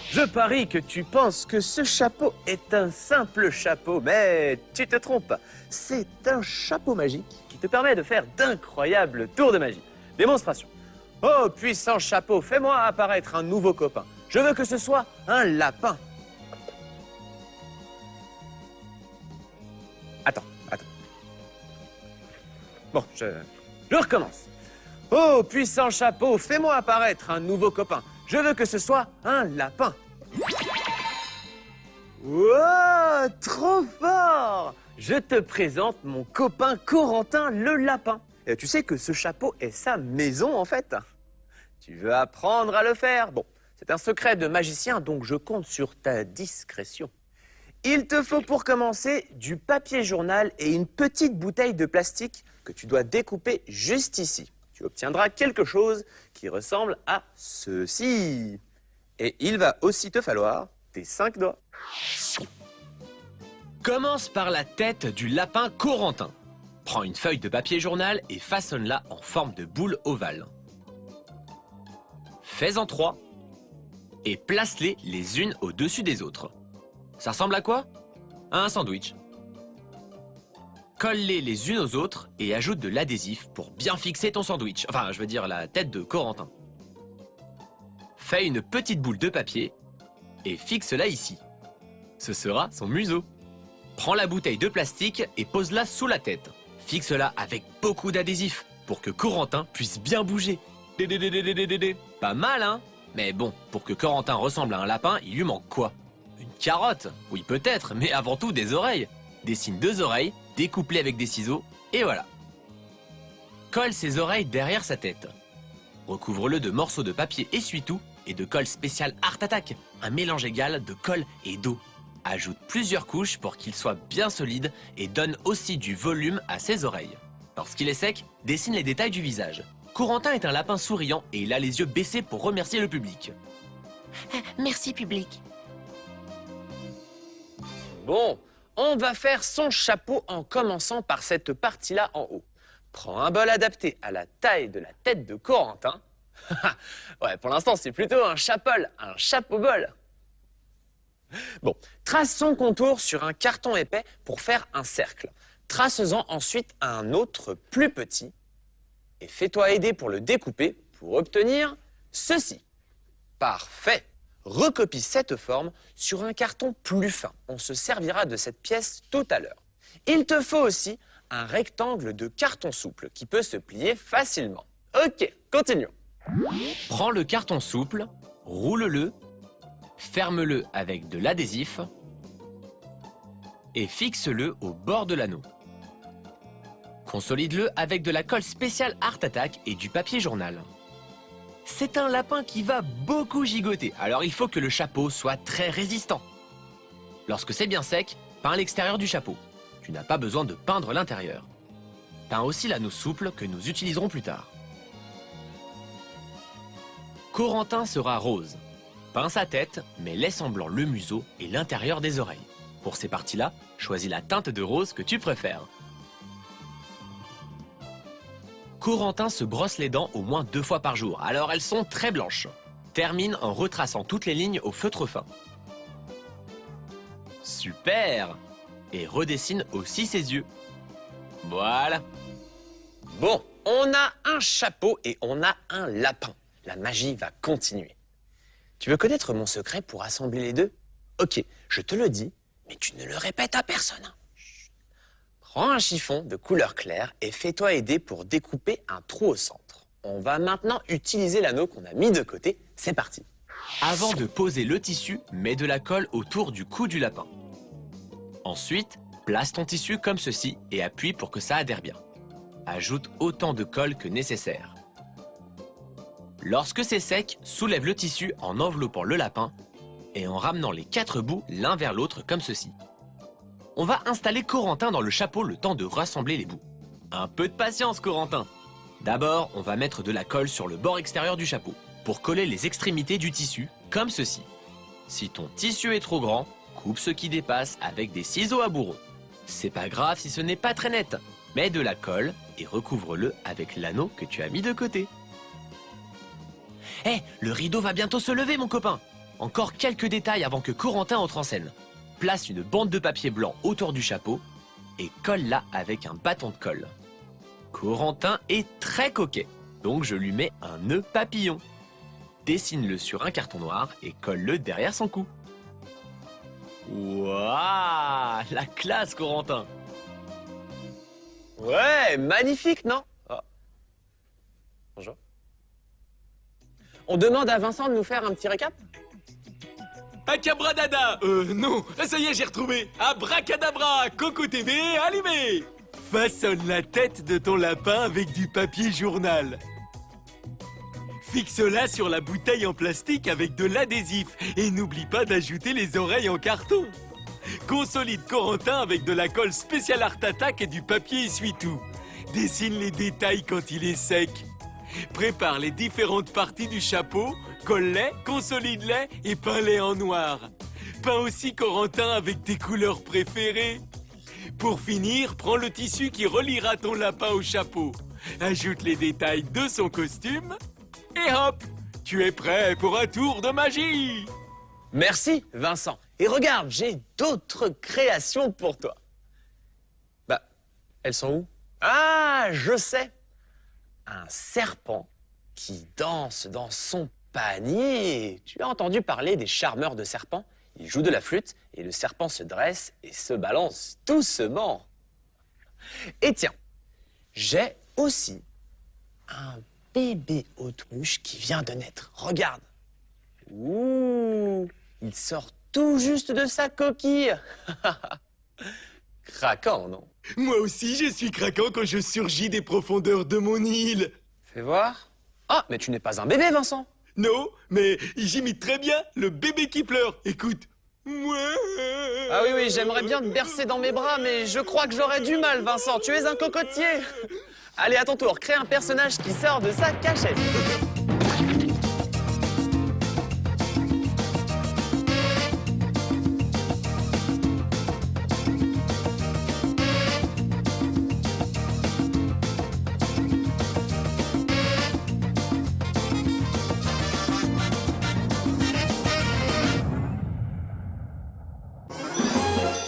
Je parie que tu penses que ce chapeau est un simple chapeau, mais tu te trompes. C'est un chapeau magique qui te permet de faire d'incroyables tours de magie. Démonstration. Oh, puissant chapeau, fais-moi apparaître un nouveau copain. Je veux que ce soit un lapin. Attends. Bon, je recommence. Oh, puissant chapeau, fais-moi apparaître un nouveau copain. Je veux que ce soit un lapin. Wow, trop fort! Je te présente mon copain Corentin le lapin. Et tu sais que ce chapeau est sa maison en fait. Tu veux apprendre à le faire? Bon, c'est un secret de magicien, donc je compte sur ta discrétion. Il te faut pour commencer du papier journal et une petite bouteille de plastique que tu dois découper juste ici. Tu obtiendras quelque chose qui ressemble à ceci. Et il va aussi te falloir tes 5 doigts. Commence par la tête du lapin Corentin. Prends une feuille de papier journal et façonne-la en forme de boule ovale. Fais-en 3 et place-les les unes au-dessus des autres. Ça ressemble à quoi? À un sandwich. Colle-les les unes aux autres et ajoute de l'adhésif pour bien fixer ton sandwich. Enfin, je veux dire la tête de Corentin. Fais une petite boule de papier et fixe-la ici. Ce sera son museau. Prends la bouteille de plastique et pose-la sous la tête. Fixe-la avec beaucoup d'adhésif pour que Corentin puisse bien bouger. Pas mal, hein? Mais bon, pour que Corentin ressemble à un lapin, il lui manque quoi? Une carotte? Oui, peut-être, mais avant tout des oreilles. Dessine 2 oreilles, découpe-les avec des ciseaux, et voilà. Colle ses oreilles derrière sa tête. Recouvre-le de morceaux de papier essuie-tout et de colle spéciale Art Attack, un mélange égal de colle et d'eau. Ajoute plusieurs couches pour qu'il soit bien solide et donne aussi du volume à ses oreilles. Lorsqu'il est sec, dessine les détails du visage. Corentin est un lapin souriant et il a les yeux baissés pour remercier le public. Merci, public. Bon, on va faire son chapeau en commençant par cette partie-là en haut. Prends un bol adapté à la taille de la tête de Corentin. Ouais, pour l'instant, c'est plutôt un chapeau-bol. Bon, trace son contour sur un carton épais pour faire un cercle. Trace-en ensuite un autre plus petit et fais-toi aider pour le découper pour obtenir ceci. Parfait! Recopie cette forme sur un carton plus fin. On se servira de cette pièce tout à l'heure. Il te faut aussi un rectangle de carton souple qui peut se plier facilement. Ok, continuons. Prends le carton souple, roule-le, ferme-le avec de l'adhésif et fixe-le au bord de l'anneau. Consolide-le avec de la colle spéciale Art Attack et du papier journal. C'est un lapin qui va beaucoup gigoter, alors il faut que le chapeau soit très résistant. Lorsque c'est bien sec, peins l'extérieur du chapeau. Tu n'as pas besoin de peindre l'intérieur. Peins aussi l'anneau souple que nous utiliserons plus tard. Corentin sera rose. Peins sa tête, mais laisse en blanc le museau et l'intérieur des oreilles. Pour ces parties-là, choisis la teinte de rose que tu préfères. Corentin se brosse les dents au moins 2 fois par jour, alors elles sont très blanches. Termine en retraçant toutes les lignes au feutre fin. Super! Et redessine aussi ses yeux. Voilà. Bon, on a un chapeau et on a un lapin. La magie va continuer. Tu veux connaître mon secret pour assembler les deux? Ok, je te le dis, mais tu ne le répètes à personne. Chut. Prends un chiffon de couleur claire et fais-toi aider pour découper un trou au centre. On va maintenant utiliser l'anneau qu'on a mis de côté. C'est parti. Avant de poser le tissu, mets de la colle autour du cou du lapin. Ensuite, place ton tissu comme ceci et appuie pour que ça adhère bien. Ajoute autant de colle que nécessaire. Lorsque c'est sec, soulève le tissu en enveloppant le lapin et en ramenant les 4 bouts l'un vers l'autre comme ceci. On va installer Corentin dans le chapeau le temps de rassembler les bouts. Un peu de patience, Corentin. D'abord, on va mettre de la colle sur le bord extérieur du chapeau pour coller les extrémités du tissu, comme ceci. Si ton tissu est trop grand, coupe ce qui dépasse avec des ciseaux à bourreau. C'est pas grave si ce n'est pas très net. Mets de la colle et recouvre-le avec l'anneau que tu as mis de côté. Hé, le rideau va bientôt se lever, mon copain. Encore quelques détails avant que Corentin entre en scène. Place une bande de papier blanc autour du chapeau et colle-la avec un bâton de colle. Corentin est très coquet, donc je lui mets un nœud papillon. Dessine-le sur un carton noir et colle-le derrière son cou. Waouh, la classe, Corentin! Ouais, magnifique, non? Oh. Bonjour. On demande à Vincent de nous faire un petit récap? Acabradada non, ça y est, j'ai retrouvé. Abracadabra, Coco TV allumé. Façonne la tête de ton lapin avec du papier journal. Fixe-la sur la bouteille en plastique avec de l'adhésif et n'oublie pas d'ajouter les oreilles en carton. Consolide Corentin avec de la colle spéciale Art Attack et du papier essuie-tout. Dessine les détails quand il est sec. Prépare les différentes parties du chapeau, colle-les, consolide-les et peins-les en noir. Peins aussi Corentin avec tes couleurs préférées. Pour finir, prends le tissu qui reliera ton lapin au chapeau. Ajoute les détails de son costume et hop, tu es prêt pour un tour de magie. Merci, Vincent. Et regarde, j'ai d'autres créations pour toi. Bah, elles sont où? Ah, je sais. Un serpent qui danse dans son panier. Tu as entendu parler des charmeurs de serpents? Ils jouent de la flûte et le serpent se dresse et se balance doucement. Et tiens, j'ai aussi un bébé autruche qui vient de naître. Regarde. Ouh, il sort tout juste de sa coquille. Craquant, non? Moi aussi, je suis craquant quand je surgis des profondeurs de mon île. Fais voir. Ah, mais tu n'es pas un bébé, Vincent. Non, mais j'imite très bien le bébé qui pleure. Écoute. Ah oui, oui, j'aimerais bien te bercer dans mes bras, mais je crois que j'aurais du mal, Vincent. Tu es un cocotier. Allez, à ton tour, crée un personnage qui sort de sa cachette.